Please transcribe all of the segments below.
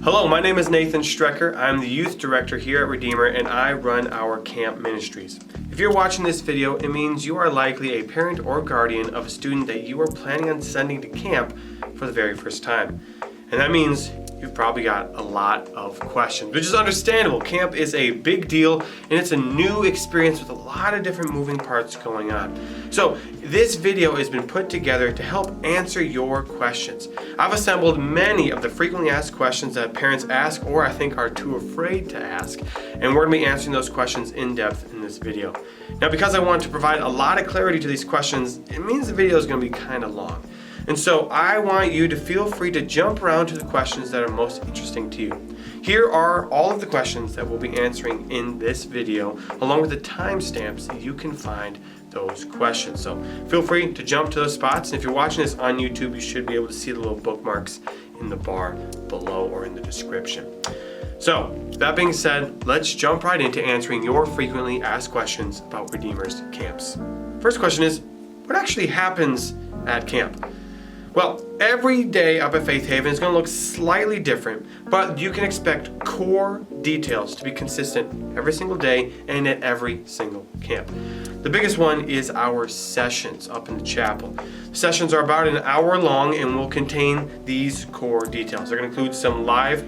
Hello, my name is Nathan Strecker. I'm the youth director here at Redeemer and I run our camp ministries. If you're watching this video, it means you are likely a parent or guardian of a student that you are planning on sending to camp for the very first time. And that means you've probably got a lot of questions, which is understandable. Camp is a big deal and it's a new experience with a lot of different moving parts going on. So this video has been put together to help answer your questions. I've assembled many of the frequently asked questions that parents ask or I think are too afraid to ask, and we're going to be answering those questions in depth in this video. Now, because I want to provide a lot of clarity to these questions, it means the video is going to be kind of long. And so I want you to feel free to jump around to the questions that are most interesting to you. Here are all of the questions that we'll be answering in this video, along with the timestamps that you can find those questions. So feel free to jump to those spots. And if you're watching this on YouTube, you should be able to see the little bookmarks in the bar below or in the description. So that being said, let's jump right into answering your frequently asked questions about Redeemer's camps. First question is, what actually happens at camp? Well, every day up at Faith Haven is going to look slightly different, but you can expect core details to be consistent every single day and at every single camp. The biggest one is our sessions up in the chapel. Sessions are about an hour long and will contain these core details. They're going to include some live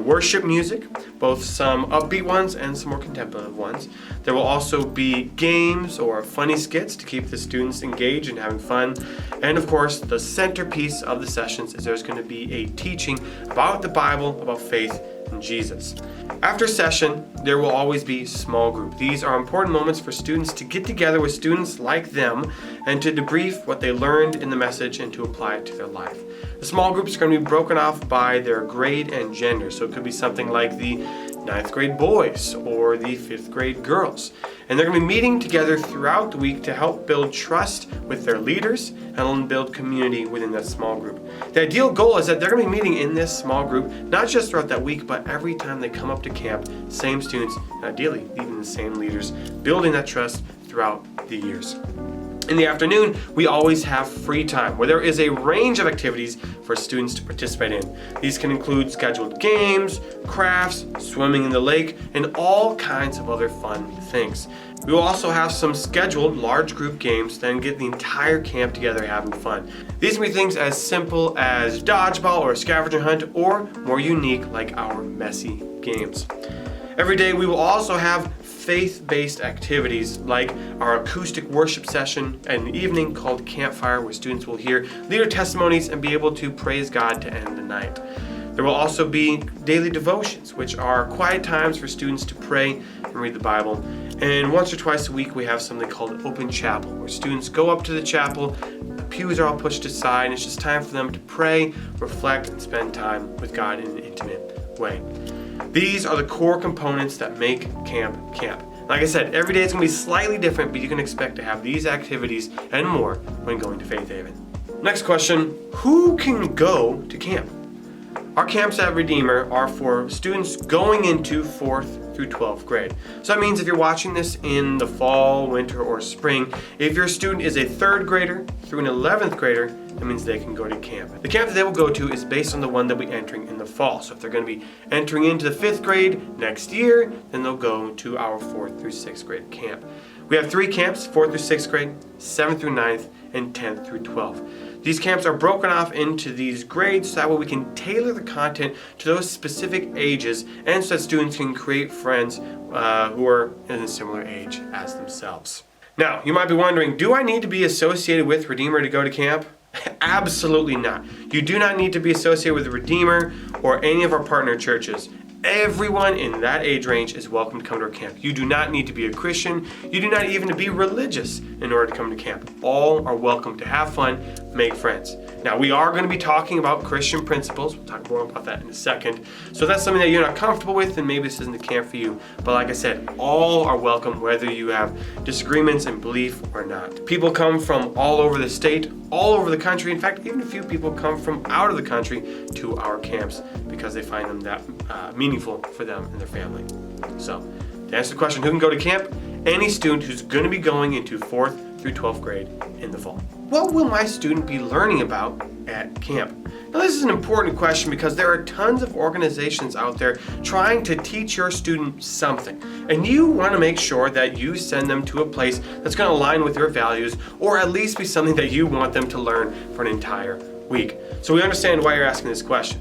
worship music, both some upbeat ones and some more contemplative ones. There will also be games or funny skits to keep the students engaged and having fun. And of course, the centerpiece of the sessions is there's going to be a teaching about the Bible, about faith in Jesus. After session, there will always be small group. These are important moments for students to get together with students like them and to debrief what they learned in the message and to apply it to their life. The small groups are going to be broken off by their grade and gender. So it could be something like the 9th grade boys or the 5th grade girls. And they're going to be meeting together throughout the week to help build trust with their leaders and build community within that small group. The ideal goal is that they're going to be meeting in this small group, not just throughout that week, but every time they come up to camp, same students, and ideally even the same leaders, building that trust throughout the years. In the afternoon, we always have free time where there is a range of activities for students to participate in. These can include scheduled games, crafts, swimming in the lake, and all kinds of other fun things. We will also have some scheduled large group games that get the entire camp together having fun. These can be things as simple as dodgeball or scavenger hunt, or more unique like our messy games. Every day we will also have faith-based activities like our acoustic worship session and an evening called Campfire, where students will hear leader testimonies and be able to praise God to end the night. There will also be daily devotions, which are quiet times for students to pray and read the Bible. And once or twice a week we have something called Open Chapel, where students go up to the chapel, the pews are all pushed aside, and it's just time for them to pray, reflect, and spend time with God in an intimate way. These are the core components that make camp camp. Like I said, every day is going to be slightly different, but you can expect to have these activities and more when going to Faith Haven. Next question, who can go to camp? Our camps at Redeemer are for students going into 4th through 12th grade. So that means if you're watching this in the fall, winter, or spring, if your student is a 3rd grader through an 11th grader, that means they can go to camp. The camp that they will go to is based on the one they'll be entering in the fall. So if they're going to be entering into the 5th grade next year, then they'll go to our 4th through 6th grade camp. We have 3 camps, 4th through 6th grade, 7th through 9th, and 10th through 12th. These camps are broken off into these grades so that way we can tailor the content to those specific ages and so that students can create friends who are in a similar age as themselves. Now, you might be wondering, do I need to be associated with Redeemer to go to camp? Absolutely not. You do not need to be associated with Redeemer or any of our partner churches. Everyone in that age range is welcome to come to our camp. You do not need to be a Christian. You do not even need to be religious in order to come to camp. All are welcome to have fun, make friends. Now, we are going to be talking about Christian principles. We'll talk more about that in a second. So if that's something that you're not comfortable with, then maybe this isn't the camp for you. But like I said, all are welcome whether you have disagreements in belief or not. People come from all over the state, all over the country. In fact, even a few people come from out of the country to our camps because they find them that meaningful for them and their family. So, to answer the question, who can go to camp? Any student who's going to be going into 4th through 12th grade in the fall. what will my student be learning about at camp? Now, this is an important question because there are tons of organizations out there trying to teach your student something. And you want to make sure that you send them to a place that's going to align with your values, or at least be something that you want them to learn for an entire week. So we understand why you're asking this question.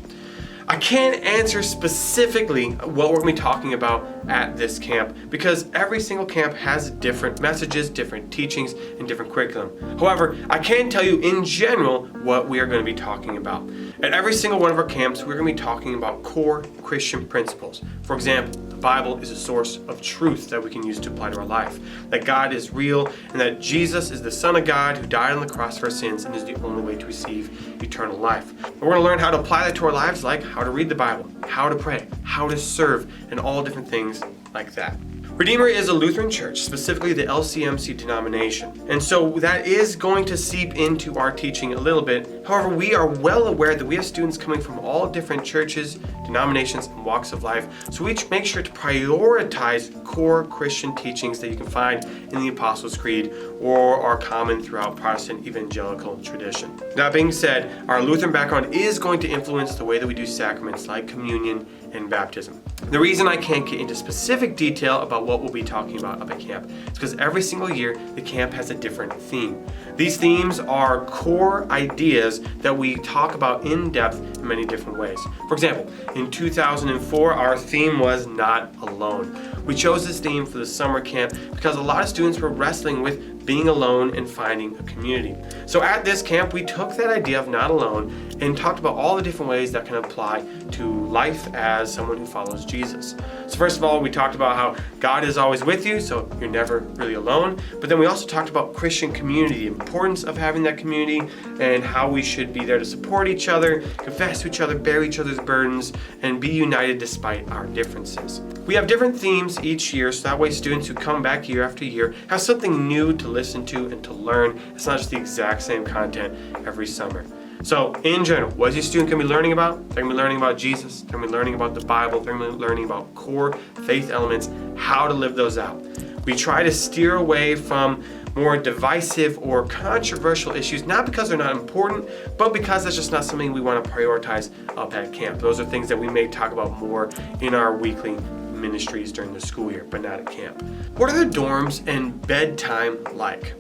I can't answer specifically what we're going to be talking about at this camp because every single camp has different messages, different teachings, and different curriculum. However, I can tell you in general what we are going to be talking about. At every single one of our camps, we're going to be talking about core Christian principles. For example, the Bible is a source of truth that we can use to apply to our life. That God is real and that Jesus is the Son of God who died on the cross for our sins and is the only way to receive eternal life. And we're going to learn how to apply that to our lives, like how to read the Bible, how to pray, how to serve, and all different things like that. Redeemer is a Lutheran church, specifically the LCMC denomination, and so that is going to seep into our teaching a little bit. However, we are well aware that we have students coming from all different churches, denominations, and walks of life, so we make sure to prioritize core Christian teachings that you can find in the Apostles' Creed or are common throughout Protestant evangelical tradition. That being said, our Lutheran background is going to influence the way that we do sacraments like communion and baptism. The reason I can't get into specific detail about what we'll be talking about up at camp is because every single year the camp has a different theme. These themes are core ideas that we talk about in depth in many different ways. For example, in 2004, our theme was Not Alone. We chose this theme for the summer camp because a lot of students were wrestling with being alone and finding a community. So at this camp, we took that idea of not alone and talked about all the different ways that can apply to life as someone who follows Jesus. So first of all, we talked about how God is always with you, so you're never really alone. But then we also talked about Christian community, the importance of having that community, and how we should be there to support each other, confess to each other, bear each other's burdens, and be united despite our differences. We have different themes each year, so that way students who come back year after year have something new to listen to and to learn. It's not just the exact same content every summer. So in general, what is your student going to be learning about? They're going to be learning about Jesus. They're going to be learning about the Bible. They're going to be learning about core faith elements, how to live those out. We try to steer away from more divisive or controversial issues, not because they're not important, but because that's just not something we want to prioritize up at camp. Those are things that we may talk about more in our weekly ministries during the school year, but not at camp. What are the dorms and bedtime like?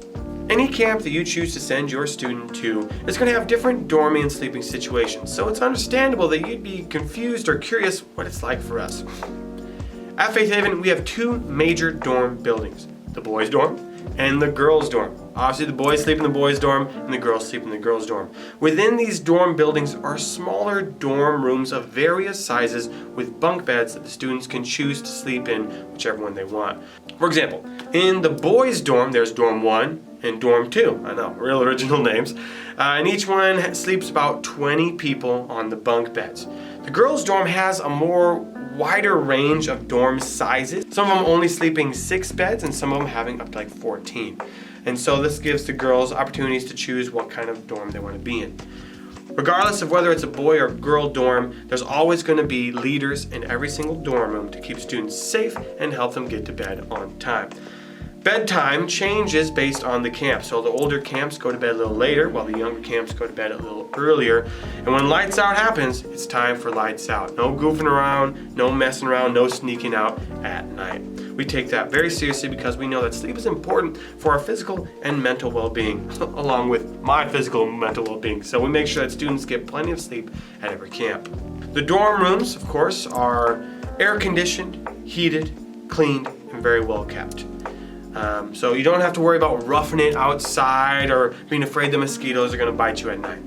Any camp that you choose to send your student to is going to have different dorming and sleeping situations, so it's understandable that you'd be confused or curious what it's like for us. At Faith Haven, we have two major dorm buildings, the boys' dorm and the girls' dorm. Obviously, the boys sleep in the boys' dorm and the girls sleep in the girls' dorm. Within these dorm buildings are smaller dorm rooms of various sizes with bunk beds that the students can choose to sleep in whichever one they want. For example, in the boys' dorm, there's dorm 1 and dorm 2. I know, real original names. And each one sleeps about 20 people on the bunk beds. The girls' dorm has a more wider range of dorm sizes. Some of them only sleeping 6 beds and some of them having up to like 14. And so this gives the girls opportunities to choose what kind of dorm they want to be in. Regardless of whether it's a boy or girl dorm, there's always going to be leaders in every single dorm room to keep students safe and help them get to bed on time. Bedtime changes based on the camp. So the older camps go to bed a little later, while the younger camps go to bed a little earlier. And when lights out happens, it's time for lights out. No goofing around, no messing around, no sneaking out at night. We take that very seriously because we know that sleep is important for our physical and mental well-being, along with my physical and mental well-being. So we make sure that students get plenty of sleep at every camp. The dorm rooms, of course, are air-conditioned, heated, cleaned, and very well kept. So you don't have to worry about roughing it outside or being afraid the mosquitoes are going to bite you at night.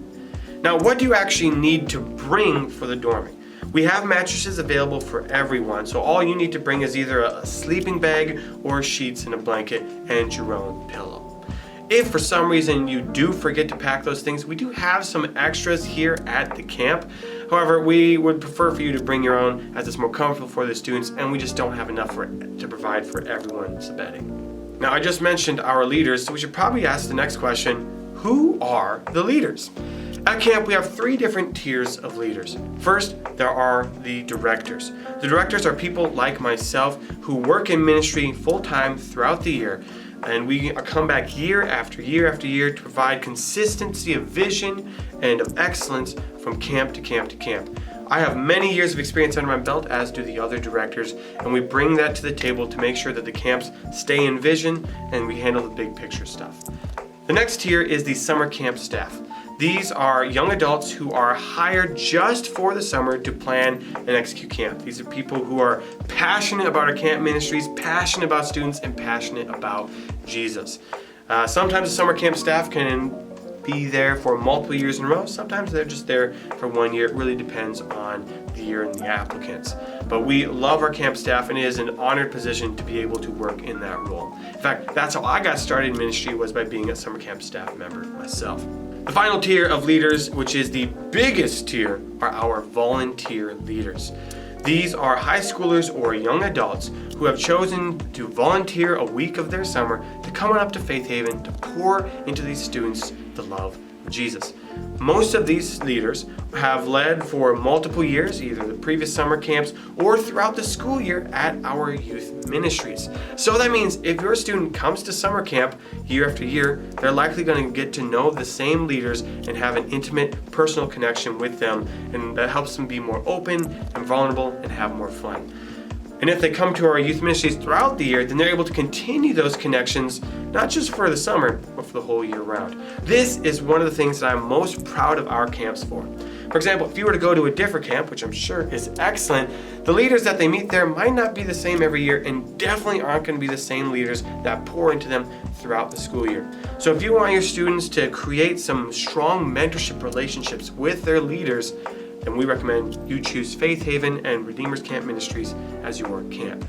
Now, what do you actually need to bring for the dorming? We have mattresses available for everyone, so all you need to bring is either a sleeping bag or sheets and a blanket and your own pillow. If for some reason you do forget to pack those things, we do have some extras here at the camp. However, we would prefer for you to bring your own as it's more comfortable for the students and we just don't have enough to provide for everyone's bedding. Now, I just mentioned our leaders, so we should probably ask the next question, who are the leaders? At camp, we have 3 different tiers of leaders. First, there are the directors. The directors are people like myself who work in ministry full-time throughout the year. And we come back year after year after year to provide consistency of vision and of excellence from camp to camp to camp. I have many years of experience under my belt, as do the other directors, and we bring that to the table to make sure that the camps stay in vision and we handle the big picture stuff. The next tier is the summer camp staff. These are young adults who are hired just for the summer to plan and execute camp. These are people who are passionate about our camp ministries, passionate about students, and passionate about Jesus. Sometimes the summer camp staff can be there for multiple years in a row. Sometimes they're just there for 1 year. It really depends on the year and the applicants. But we love our camp staff, and it is an honored position to be able to work in that role. In fact, that's how I got started in ministry, was by being a summer camp staff member myself. The final tier of leaders, which is the biggest tier, are our volunteer leaders. These are high schoolers or young adults who have chosen to volunteer a week of their summer to come on up to Faith Haven to pour into these students the love of Jesus. Most of these leaders have led for multiple years, either the previous summer camps or throughout the school year at our youth ministries. So that means if your student comes to summer camp year after year, they're likely going to get to know the same leaders and have an intimate, personal connection with them, and that helps them be more open and vulnerable and have more fun. And if they come to our youth ministries throughout the year, then they're able to continue those connections, not just for the summer, but for the whole year round. This is one of the things that I'm most proud of our camps for. For example, if you were to go to a different camp, which I'm sure is excellent, the leaders that they meet there might not be the same every year, and definitely aren't going to be the same leaders that pour into them throughout the school year. So if you want your students to create some strong mentorship relationships with their leaders, then we recommend you choose Faith Haven and Redeemer's Camp Ministries as your camp.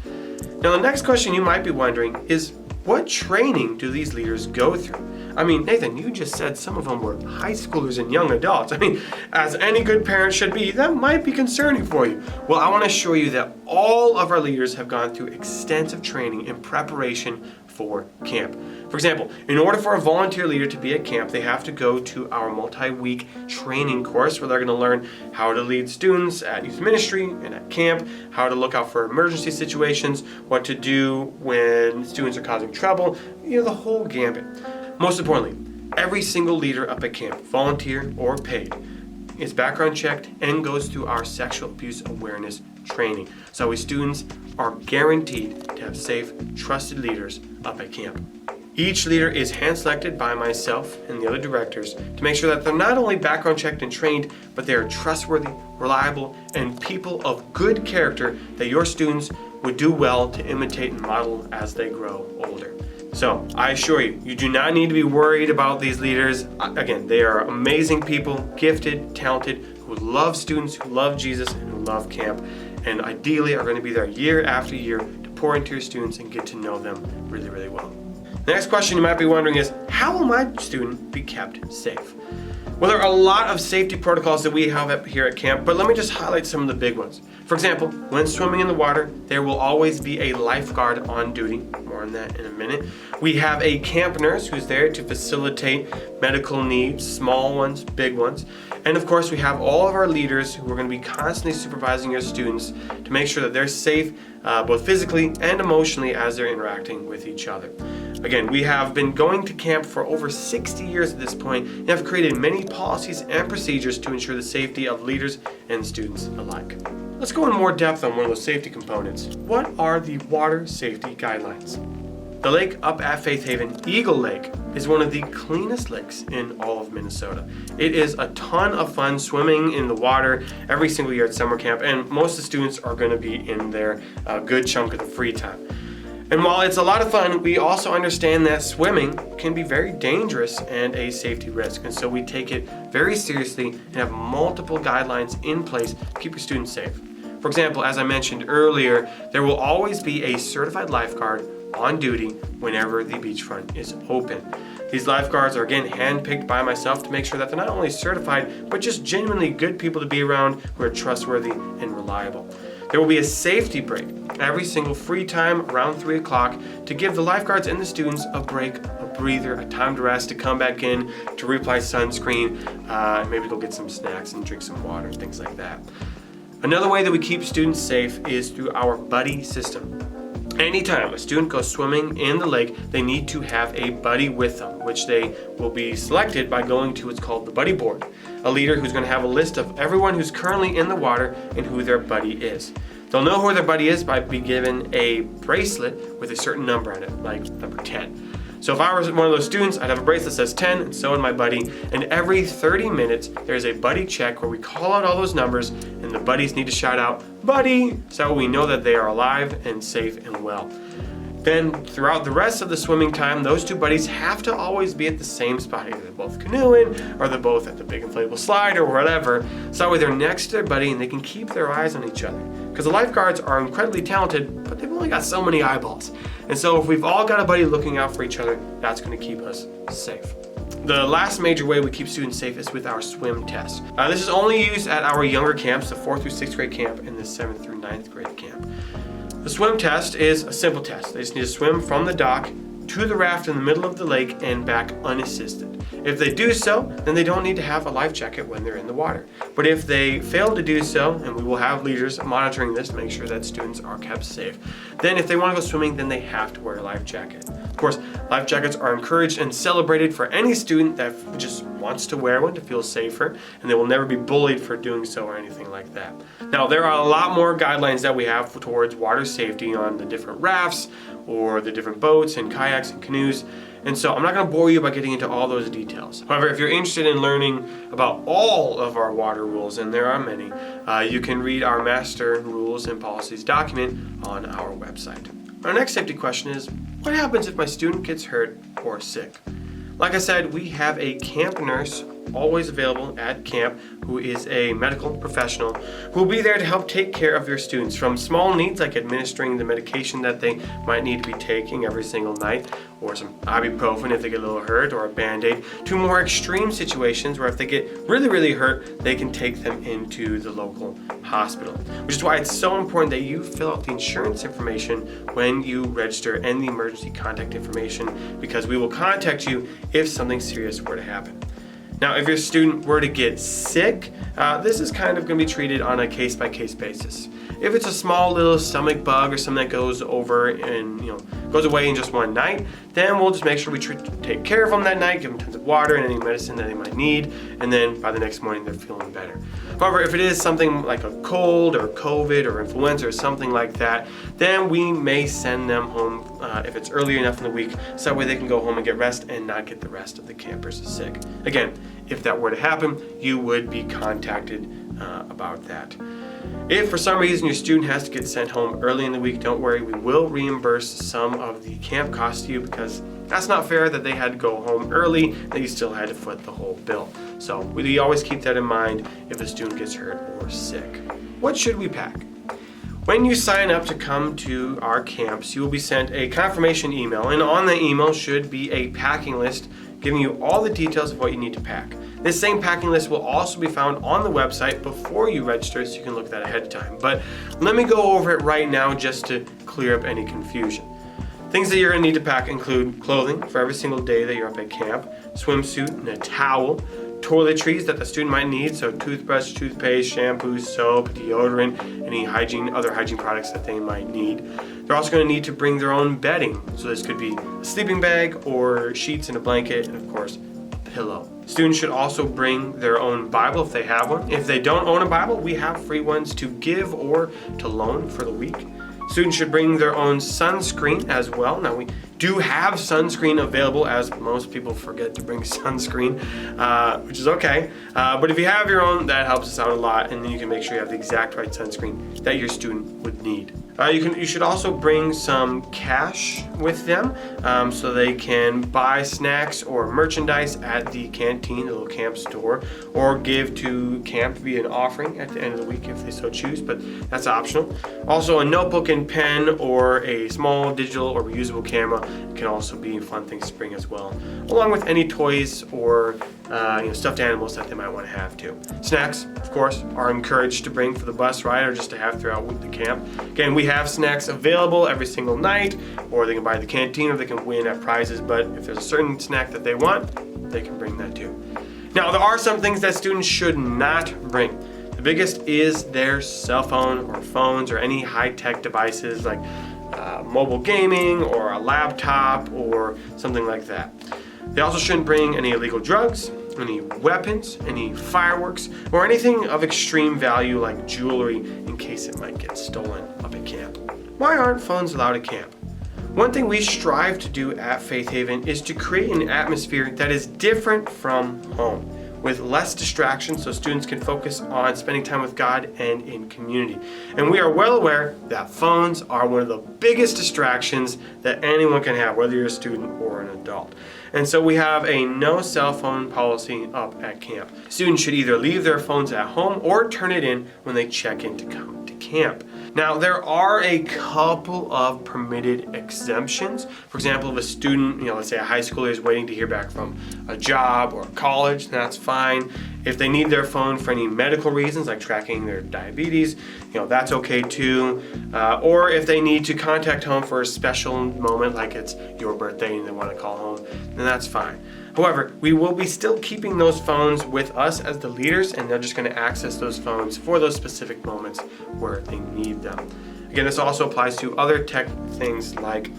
Now, the next question you might be wondering is, what training do these leaders go through? I mean, Nathan, you just said some of them were high schoolers and young adults. I mean, as any good parent should be, that might be concerning for you. Well, I want to assure you that all of our leaders have gone through extensive training in preparation for camp. For example, in order for a volunteer leader to be at camp, they have to go to our multi-week training course where they're going to learn how to lead students at youth ministry and at camp, how to look out for emergency situations, what to do when students are causing trouble, the whole gambit. Most importantly, every single leader up at camp, volunteer or paid, is background checked and goes through our sexual abuse awareness training. So our students are guaranteed to have safe, trusted leaders up at camp. Each leader is hand-selected by myself and the other directors to make sure that they're not only background checked and trained, but they are trustworthy, reliable, and people of good character that your students would do well to imitate and model as they grow older. So I assure you, you do not need to be worried about these leaders. Again, they are amazing people, gifted, talented, who love students, who love Jesus, and who love camp, and ideally are going to be there year after year to pour into your students and get to know them really, really well. The next question you might be wondering is, how will my student be kept safe? Well, there are a lot of safety protocols that we have up here at camp, but let me just highlight some of the big ones. For example, when swimming in the water, there will always be a lifeguard on duty. More on that in a minute. We have a camp nurse who's there to facilitate medical needs, small ones, big ones. And of course, we have all of our leaders who are going to be constantly supervising your students to make sure that they're safe, both physically and emotionally, as they're interacting with each other. Again, we have been going to camp for over 60 years at this point and have created many policies and procedures to ensure the safety of leaders and students alike. Let's go in more depth on one of those safety components. What are the water safety guidelines? The lake up at Faith Haven, Eagle Lake, is one of the cleanest lakes in all of Minnesota. It is a ton of fun swimming in the water every single year at summer camp, and most of the students are going to be in there a good chunk of the free time. And while it's a lot of fun, we also understand that swimming can be very dangerous and a safety risk. And so we take it very seriously and have multiple guidelines in place to keep your students safe. For example, as I mentioned earlier, there will always be a certified lifeguard on duty whenever the beachfront is open. These lifeguards are again handpicked by myself to make sure that they're not only certified, but just genuinely good people to be around who are trustworthy and reliable. There will be a safety break every single free time around 3 o'clock to give the lifeguards and the students a break, a breather, a time to rest, to come back in, to reapply sunscreen, maybe go get some snacks and drink some water, things like that. Another way that we keep students safe is through our buddy system. Anytime a student goes swimming in the lake, they need to have a buddy with them, which they will be selected by going to what's called the buddy board. A leader who's going to have a list of everyone who's currently in the water and who their buddy is. They'll know who their buddy is by being given a bracelet with a certain number on it, like number 10. So if I was one of those students, I'd have a bracelet that says 10, and so would my buddy. And every 30 minutes, there's a buddy check where we call out all those numbers, and the buddies need to shout out, "Buddy!" so we know that they are alive and safe and well. Then throughout the rest of the swimming time, those two buddies have to always be at the same spot. Either they're both canoeing, or they're both at the big inflatable slide, or whatever. So that way they're next to their buddy and they can keep their eyes on each other. Because the lifeguards are incredibly talented, but they've only got so many eyeballs. And so if we've all got a buddy looking out for each other, that's going to keep us safe. The last major way we keep students safe is with our swim test. This is only used at our younger camps, the 4th through 6th grade camp and the 7th through 9th grade camp. The swim test is a simple test. They just need to swim from the dock to the raft in the middle of the lake and back unassisted. If they do so, then they don't need to have a life jacket when they're in the water. But if they fail to do so, and we will have leaders monitoring this to make sure that students are kept safe, then if they want to go swimming, then they have to wear a life jacket. Of course, life jackets are encouraged and celebrated for any student that just wants to wear one to feel safer, and they will never be bullied for doing so or anything like that. Now, there are a lot more guidelines that we have towards water safety on the different rafts or the different boats and kayaks and canoes. And so I'm not going to bore you by getting into all those details. However, if you're interested in learning about all of our water rules, and there are many, you can read our Master Rules and Policies document on our website. Our next safety question is, what happens if my student gets hurt or sick? Like I said, we have a camp nurse always available at camp who is a medical professional who will be there to help take care of your students, from small needs like administering the medication that they might need to be taking every single night, or some ibuprofen if they get a little hurt, or a Band-Aid, to more extreme situations where if they get really hurt, they can take them into the local hospital. Which is why it's so important that you fill out the insurance information when you register and the emergency contact information, because we will contact you if something serious were to happen. Now, if your student were to get sick, this is kind of going to be treated on a case-by-case basis. If it's a small little stomach bug or something that goes over and goes away in just one night, then we'll just make sure we take care of them that night, give them tons of water and any medicine that they might need, and then by the next morning they're feeling better. However, if it is something like a cold or COVID or influenza or something like that, then we may send them home if it's early enough in the week, so that way they can go home and get rest and not get the rest of the campers sick. Again, if that were to happen, you would be contacted about that. If for some reason your student has to get sent home early in the week, don't worry, we will reimburse some of the camp costs to you, because that's not fair that they had to go home early and you still had to foot the whole bill. So we always keep that in mind if a student gets hurt or sick. What should we pack? When you sign up to come to our camps, you will be sent a confirmation email, and on the email should be a packing list giving you all the details of what you need to pack. This same packing list will also be found on the website before you register, so you can look at that ahead of time. But let me go over it right now just to clear up any confusion. Things that you're going to need to pack include clothing for every single day that you're up at camp, swimsuit and a towel, toiletries that the student might need, so toothbrush, toothpaste, shampoo, soap, deodorant, any other hygiene products that they might need. They're also going to need to bring their own bedding, so this could be a sleeping bag or sheets and a blanket, and of course, a pillow. Students should also bring their own Bible if they have one. If they don't own a Bible, we have free ones to give or to loan for the week. Students should bring their own sunscreen as well. Now, we do have sunscreen available, as most people forget to bring sunscreen, which is okay. But if you have your own, that helps us out a lot, and then you can make sure you have the exact right sunscreen that your student would need. You should also bring some cash with them, so they can buy snacks or merchandise at the canteen, the little camp store, or give to camp via an offering at the end of the week if they so choose, but that's optional. Also, a notebook and pen or a small digital or reusable camera can also be fun things to bring as well, along with any toys or stuffed animals that they might want to have too. Snacks, of course, are encouraged to bring for the bus ride or just to have throughout the camp. Again, we have snacks available every single night, or they can buy at the canteen, or they can win at prizes, but if there's a certain snack that they want, they can bring that too. Now, there are some things that students should not bring. The biggest is their cell phone or phones or any high-tech devices like mobile gaming or a laptop or something like that. They also shouldn't bring any illegal drugs, any weapons, any fireworks, or anything of extreme value like jewelry in case it might get stolen up at camp. Why aren't phones allowed at camp? One thing we strive to do at Faith Haven is to create an atmosphere that is different from home, with less distractions so students can focus on spending time with God and in community. And we are well aware that phones are one of the biggest distractions that anyone can have, whether you're a student or an adult. And so we have a no cell phone policy up at camp. Students should either leave their phones at home or turn it in when they check in to come to camp. Now, there are a couple of permitted exemptions. For example, if a student, let's say a high schooler is waiting to hear back from a job or college, that's fine. If they need their phone for any medical reasons, like tracking their diabetes, that's okay too. Or if they need to contact home for a special moment, like it's your birthday and they want to call home, then that's fine. However, we will be still keeping those phones with us as the leaders, and they're just going to access those phones for those specific moments where they need them. Again, this also applies to other tech things like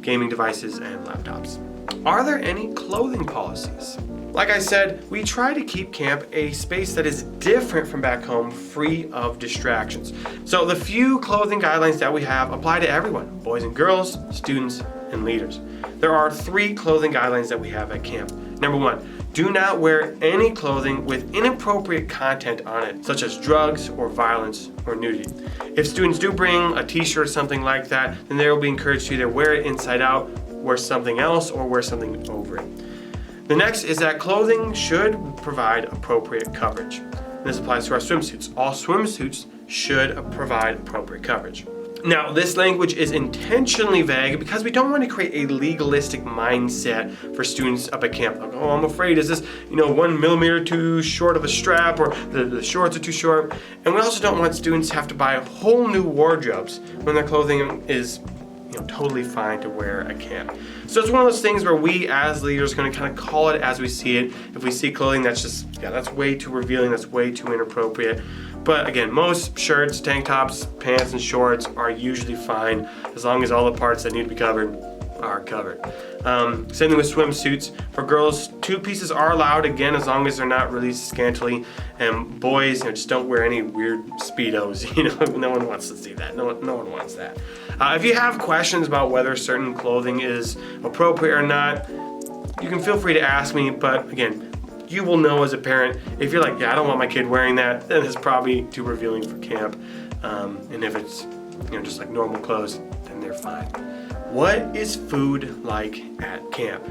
gaming devices and laptops. Are there any clothing policies? Like I said, we try to keep camp a space that is different from back home, free of distractions. So the few clothing guidelines that we have apply to everyone, boys and girls, students, and leaders. There are 3 clothing guidelines that we have at camp. Number 1, do not wear any clothing with inappropriate content on it, such as drugs or violence or nudity. If students do bring a t-shirt or something like that, then they will be encouraged to either wear it inside out, wear something else, or wear something over it. The next is that clothing should provide appropriate coverage. This applies to our swimsuits. All swimsuits should provide appropriate coverage. Now, this language is intentionally vague because we don't want to create a legalistic mindset for students up at camp. Like, oh, I'm afraid, is this 1 millimeter too short of a strap, or the shorts are too short? And we also don't want students to have to buy whole new wardrobes when their clothing is totally fine to wear at camp. So it's one of those things where we as leaders are going to kind of call it as we see it. If we see clothing that's way too revealing, that's way too inappropriate. But again, most shirts, tank tops, pants, and shorts are usually fine as long as all the parts that need to be covered are covered. Same thing with swimsuits. For girls, 2 pieces are allowed, again, as long as they're not really scantily. And boys, just don't wear any weird Speedos. No one wants to see that. No one wants that. If you have questions about whether certain clothing is appropriate or not, you can feel free to ask me. But again, you will know as a parent. If you're like, yeah, I don't want my kid wearing that, then it's probably too revealing for camp. And if it's just like normal clothes, then they're fine. What is food like at camp?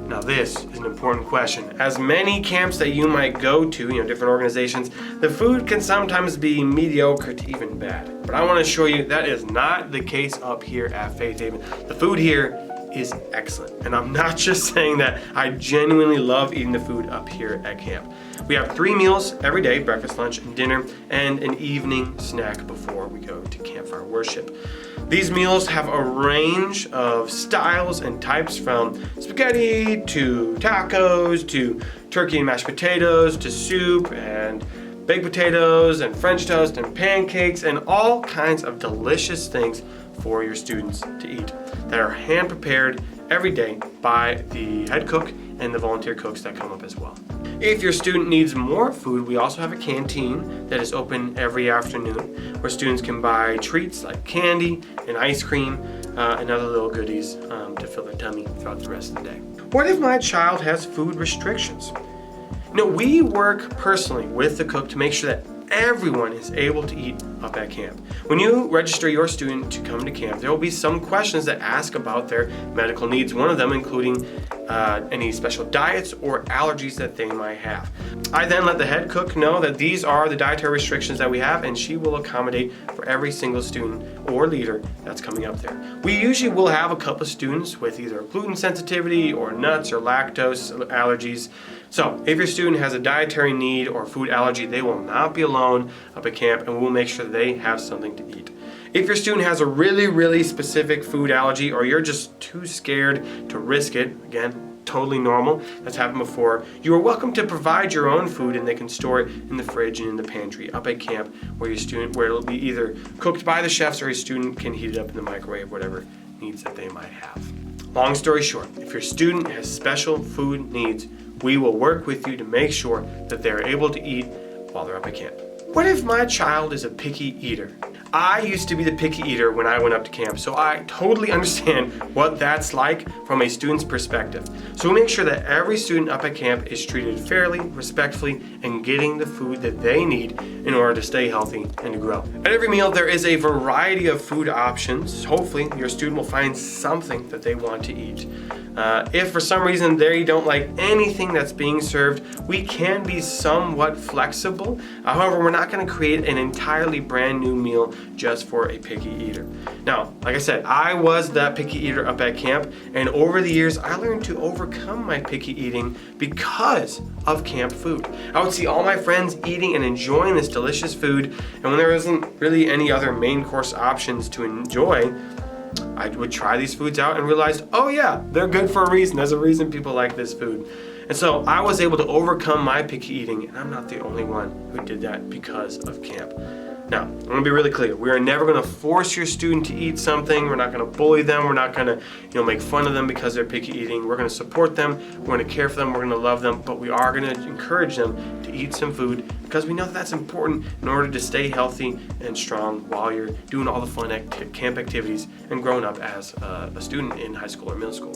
Now, this is an important question. As many camps that you might go to, different organizations, the food can sometimes be mediocre to even bad. But I want to assure you that is not the case up here at Faith Haven. The food here is excellent. And I'm not just saying that. I genuinely love eating the food up here at camp. We have 3 meals every day, breakfast, lunch, and dinner, and an evening snack before we go to campfire worship. These meals have a range of styles and types, from spaghetti to tacos to turkey and mashed potatoes to soup and baked potatoes and French toast and pancakes and all kinds of delicious things for your students to eat that are hand prepared every day by the head cook and the volunteer cooks that come up as well. If your student needs more food, we also have a canteen that is open every afternoon where students can buy treats like candy and ice cream and other little goodies to fill their tummy throughout the rest of the day. What if my child has food restrictions? We work personally with the cook to make sure that everyone is able to eat up at camp. When you register your student to come to camp, there will be some questions that ask about their medical needs, one of them including any special diets or allergies that they might have. I then let the head cook know that these are the dietary restrictions that we have, and she will accommodate for every single student or leader that's coming up there. We usually will have a couple of students with either gluten sensitivity or nuts or lactose allergies. So if your student has a dietary need or food allergy, they will not be alone up at camp, and we'll make sure that they have something to eat. If your student has a really specific food allergy, or you're just too scared to risk it, again, totally normal. That's happened before. You are welcome to provide your own food, and they can store it in the fridge and in the pantry up at camp where it'll be either cooked by the chefs or your student can heat it up in the microwave, whatever needs that they might have. Long story short, if your student has special food needs, we will work with you to make sure that they're able to eat while they're up at camp. What if my child is a picky eater? I used to be the picky eater when I went up to camp, so I totally understand what that's like from a student's perspective. So we make sure that every student up at camp is treated fairly, respectfully, and getting the food that they need in order to stay healthy and to grow. At every meal, there is a variety of food options. Hopefully, your student will find something that they want to eat. If for some reason they don't like anything that's being served, we can be somewhat flexible. However, we're not going to create an entirely brand new meal just for a picky eater. Now, like I said, I was that picky eater up at camp, and over the years, I learned to overcome my picky eating because of camp food. I would see all my friends eating and enjoying this delicious food, and when there wasn't really any other main course options to enjoy, I would try these foods out and realized, oh yeah, they're good for a reason. There's a reason people like this food. And so I was able to overcome my picky eating, and I'm not the only one who did that because of camp. Now, I'm going to be really clear. We are never going to force your student to eat something. We're not going to bully them. We're not going to, make fun of them because they're picky eating. We're going to support them. We're going to care for them. We're going to love them. But we are going to encourage them to eat some food because we know that's important in order to stay healthy and strong while you're doing all the fun camp activities and growing up as a student in high school or middle school.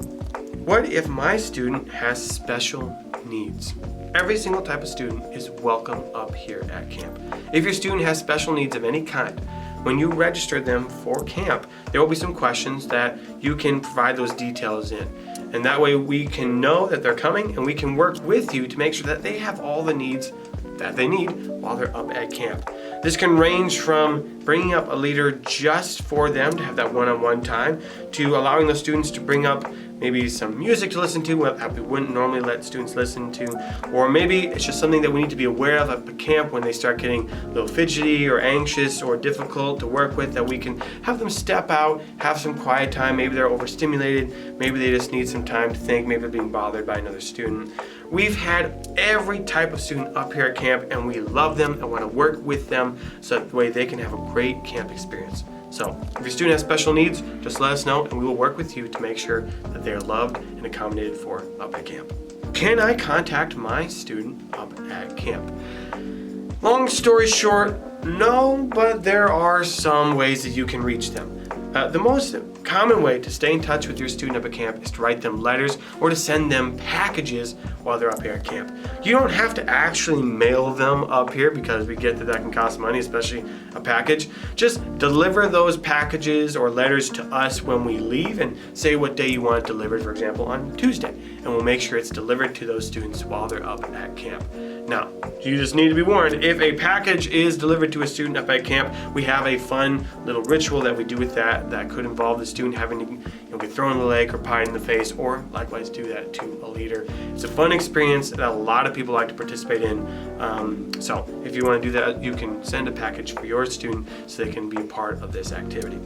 What if my student has special needs? Every single type of student is welcome up here at camp. If your student has special needs of any kind, when you register them for camp, there will be some questions that you can provide those details in. And that way we can know that they're coming and we can work with you to make sure that they have all the needs that they need while they're up at camp. This can range from bringing up a leader just for them to have that one-on-one time, to allowing the students to bring up maybe some music to listen to that we wouldn't normally let students listen to, or maybe it's just something that we need to be aware of at the camp when they start getting a little fidgety or anxious or difficult to work with, that we can have them step out, have some quiet time. Maybe they're overstimulated, maybe they just need some time to think, maybe they're being bothered by another student. We've had every type of student up here at camp, and we love them and want to work with them so that way they can have a great camp experience. So if your student has special needs, just let us know and we will work with you to make sure that they are loved and accommodated for up at camp. Can I contact my student up at camp? Long story short, no, but there are some ways that you can reach them. The most common way to stay in touch with your student up at camp is to write them letters or to send them packages while they're up here at camp. You don't have to actually mail them up here because we get that can cost money, especially a package. Just deliver those packages or letters to us when we leave and say what day you want it delivered, for example, on Tuesday. And we'll make sure it's delivered to those students while they're up at camp. Now, you just need to be warned, if a package is delivered to a student up at camp, we have a fun little ritual that we do with that could involve the student having to get thrown in the leg or pied in the face, or likewise do that to a leader. It's a fun experience that a lot of people like to participate in. So if you want to do that, you can send a package for your student so they can be a part of this activity.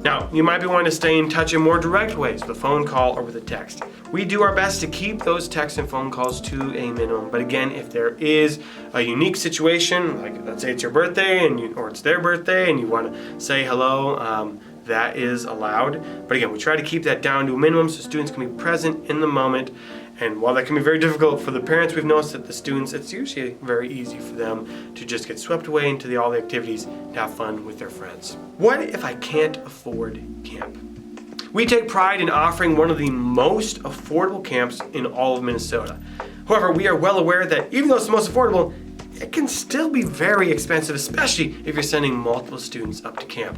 Now, you might be wanting to stay in touch in more direct ways, with a phone call or with a text. We do our best to keep those texts and phone calls to a minimum, but again, if there is a unique situation, like let's say it's your birthday or it's their birthday and you want to say hello, that is allowed. But again, we try to keep that down to a minimum so students can be present in the moment. And while that can be very difficult for the parents, we've noticed that the students, it's usually very easy for them to just get swept away into all the activities and have fun with their friends. What if I can't afford camp? We take pride in offering one of the most affordable camps in all of Minnesota. However, we are well aware that even though it's the most affordable, it can still be very expensive, especially if you're sending multiple students up to camp.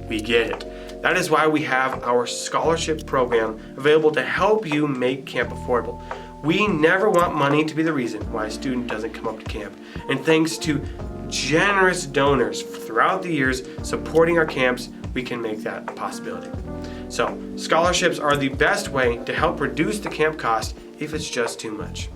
We get it. That is why we have our scholarship program available to help you make camp affordable. We never want money to be the reason why a student doesn't come up to camp. And thanks to generous donors throughout the years supporting our camps, we can make that a possibility. So, scholarships are the best way to help reduce the camp cost if it's just too much.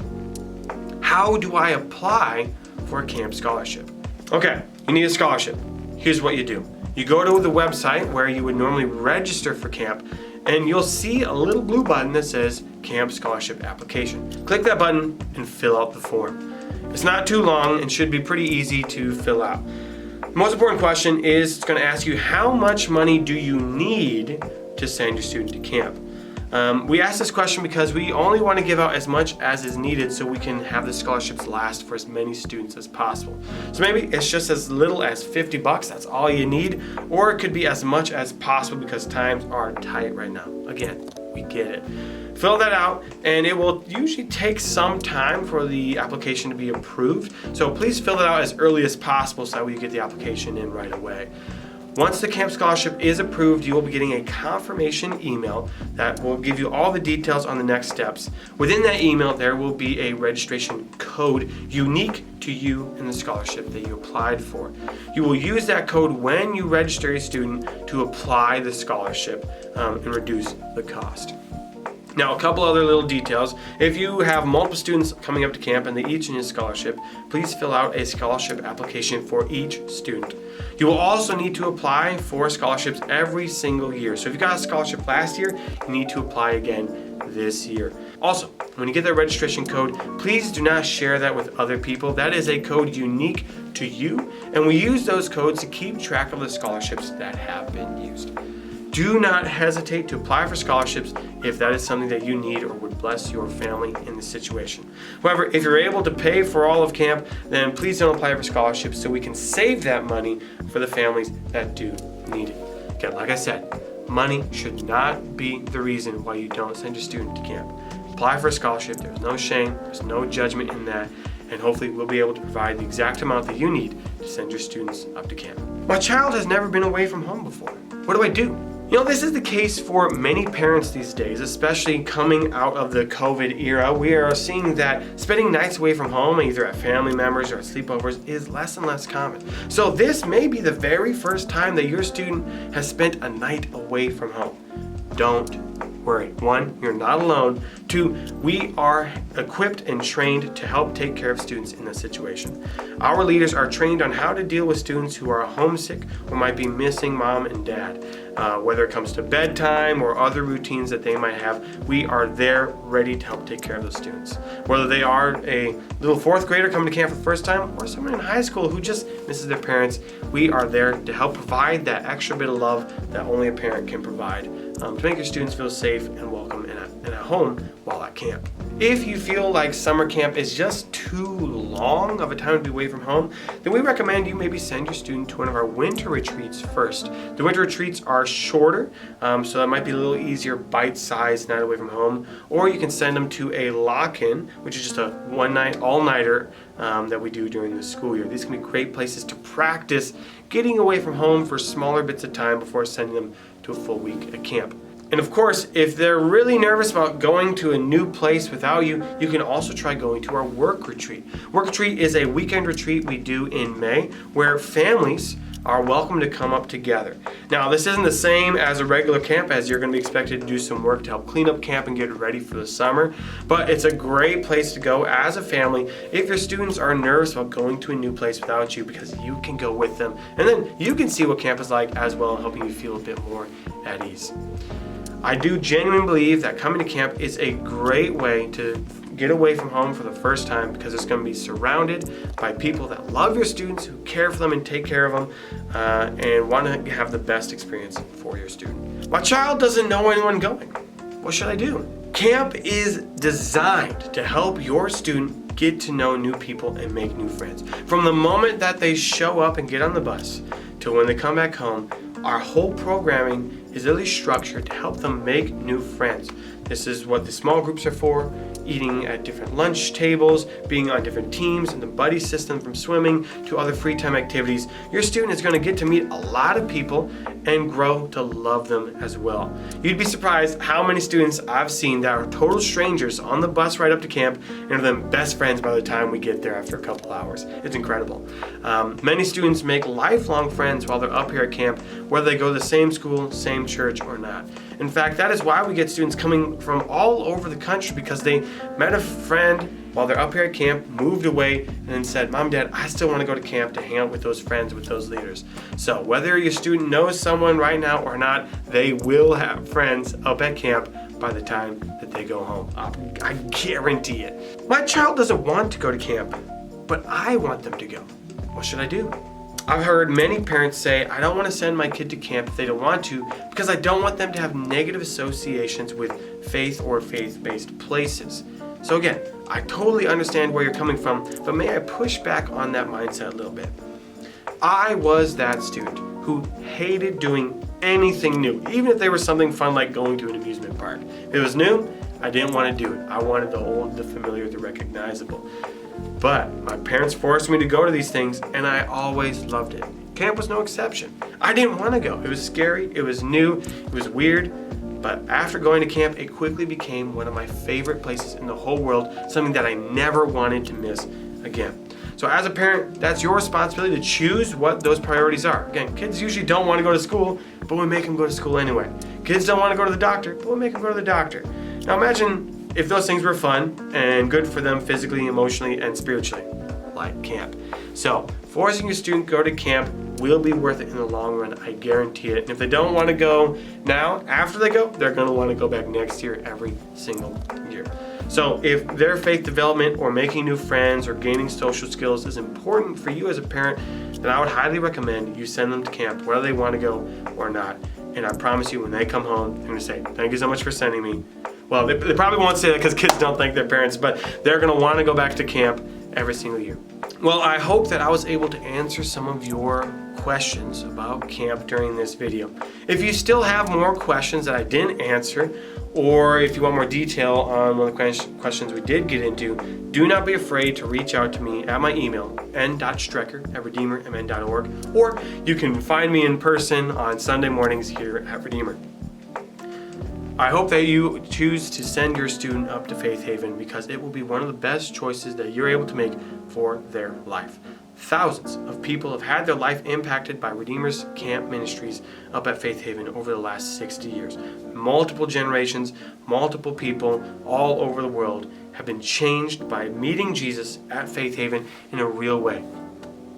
How do I apply for a camp scholarship? Okay, you need a scholarship. Here's what you do. You go to the website where you would normally register for camp, and you'll see a little blue button that says Camp Scholarship Application. Click that button and fill out the form. It's not too long and should be pretty easy to fill out. The most important question is, it's going to ask you, how much money do you need to send your student to camp? We ask this question because we only want to give out as much as is needed so we can have the scholarships last for as many students as possible. So maybe it's just as little as $50, that's all you need, or it could be as much as possible because times are tight right now. Again, we get it. Fill that out, and it will usually take some time for the application to be approved. So please fill it out as early as possible so that we get the application in right away. Once the camp scholarship is approved, you will be getting a confirmation email that will give you all the details on the next steps. Within that email, there will be a registration code unique to you and the scholarship that you applied for. You will use that code when you register a student to apply the scholarship and reduce the cost. Now, a couple other little details. If you have multiple students coming up to camp and they each need a scholarship, please fill out a scholarship application for each student. You will also need to apply for scholarships every single year. So if you got a scholarship last year, you need to apply again this year. Also, when you get that registration code, please do not share that with other people. That is a code unique to you, and we use those codes to keep track of the scholarships that have been used. Do not hesitate to apply for scholarships if that is something that you need or would bless your family in this situation. However, if you're able to pay for all of camp, then please don't apply for scholarships so we can save that money for the families that do need it. Again, like I said, money should not be the reason why you don't send your student to camp. Apply for a scholarship. There's no shame, there's no judgment in that, and hopefully we'll be able to provide the exact amount that you need to send your students up to camp. My child has never been away from home before. What do I do? You know, this is the case for many parents these days, especially coming out of the COVID era. We are seeing that spending nights away from home, either at family members or at sleepovers, is less and less common. So this may be the very first time that your student has spent a night away from home. Don't worry. 1, you're not alone. 2, we are equipped and trained to help take care of students in this situation. Our leaders are trained on how to deal with students who are homesick or might be missing mom and dad. Whether it comes to bedtime or other routines that they might have, we are there ready to help take care of those students. Whether they are a little 4th grader coming to camp for the first time or someone in high school who just misses their parents, we are there to help provide that extra bit of love that only a parent can provide to make your students feel safe and welcome and at home while at camp. If you feel like summer camp is just too long of a time to be away from home, then we recommend you maybe send your student to one of our winter retreats first. The winter retreats are shorter, so that might be a little easier, bite-sized night away from home, or you can send them to a lock-in, which is just a one-night, all-nighter that we do during the school year. These can be great places to practice getting away from home for smaller bits of time before sending them to a full week at camp. And of course, if they're really nervous about going to a new place without you, you can also try going to our work retreat. Work retreat is a weekend retreat we do in May where families are welcome to come up together. Now, this isn't the same as a regular camp, as you're going to be expected to do some work to help clean up camp and get it ready for the summer, but it's a great place to go as a family if your students are nervous about going to a new place without you, because you can go with them and then you can see what camp is like as well, helping you feel a bit more at ease. I do genuinely believe that coming to camp is a great way to get away from home for the first time, because it's going to be surrounded by people that love your students, who care for them and take care of them, and want to have the best experience for your student. My child doesn't know anyone going. What should I do? Camp is designed to help your student get to know new people and make new friends. From the moment that they show up and get on the bus to when they come back home, our whole programming is really structured to help them make new friends. This is what the small groups are for, eating at different lunch tables, being on different teams, and the buddy system from swimming to other free time activities. Your student is going to get to meet a lot of people and grow to love them as well. You'd be surprised how many students I've seen that are total strangers on the bus ride up to camp and are then best friends by the time we get there after a couple hours. It's incredible. Many students make lifelong friends while they're up here at camp, whether they go to the same school, same church, or not. In fact, that is why we get students coming from all over the country, because they met a friend while they're up here at camp, moved away, and then said, Mom, Dad, I still want to go to camp to hang out with those friends, with those leaders. So whether your student knows someone right now or not, they will have friends up at camp by the time that they go home. I guarantee it. My child doesn't want to go to camp, but I want them to go. What should I do? I've heard many parents say, I don't want to send my kid to camp if they don't want to, because I don't want them to have negative associations with faith or faith-based places. So again, I totally understand where you're coming from, but may I push back on that mindset a little bit? I was that student who hated doing anything new, even if there was something fun like going to an amusement park. If it was new, I didn't want to do it. I wanted the old, the familiar, the recognizable. But my parents forced me to go to these things, and I always loved it. Camp was no exception. I didn't want to go. It was scary, it was new, it was weird, but after going to camp, it quickly became one of my favorite places in the whole world, something that I never wanted to miss again. So as a parent, that's your responsibility to choose what those priorities are. Again, kids usually don't want to go to school, but we make them go to school anyway. Kids don't want to go to the doctor, but we make them go to the doctor. Now imagine if those things were fun and good for them physically, emotionally, and spiritually, like camp. So forcing your student to go to camp will be worth it in the long run, I guarantee it. And if they don't want to go now, after they go, they're going to want to go back next year, every single year. So if their faith development or making new friends or gaining social skills is important for you as a parent, then I would highly recommend you send them to camp, whether they want to go or not. And I promise you, when they come home, they're going to say, thank you so much for sending me. Well, they probably won't say that because kids don't thank their parents, but they're going to want to go back to camp every single year. Well, I hope that I was able to answer some of your questions about camp during this video. If you still have more questions that I didn't answer, or if you want more detail on one of the questions we did get into, do not be afraid to reach out to me at my email, n.strecker@redeemermn.org, or you can find me in person on Sunday mornings here at Redeemer. I hope that you choose to send your student up to Faith Haven, because it will be one of the best choices that you're able to make for their life. Thousands of people have had their life impacted by Redeemer's camp ministries up at Faith Haven over the last 60 years. Multiple generations, multiple people all over the world have been changed by meeting Jesus at Faith Haven in a real way,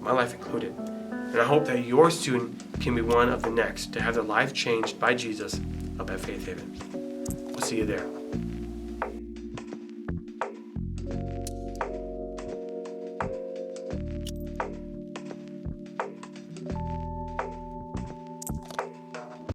my life included. And I hope that your student can be one of the next to have their life changed by Jesus up at Faith Haven. We'll see you there.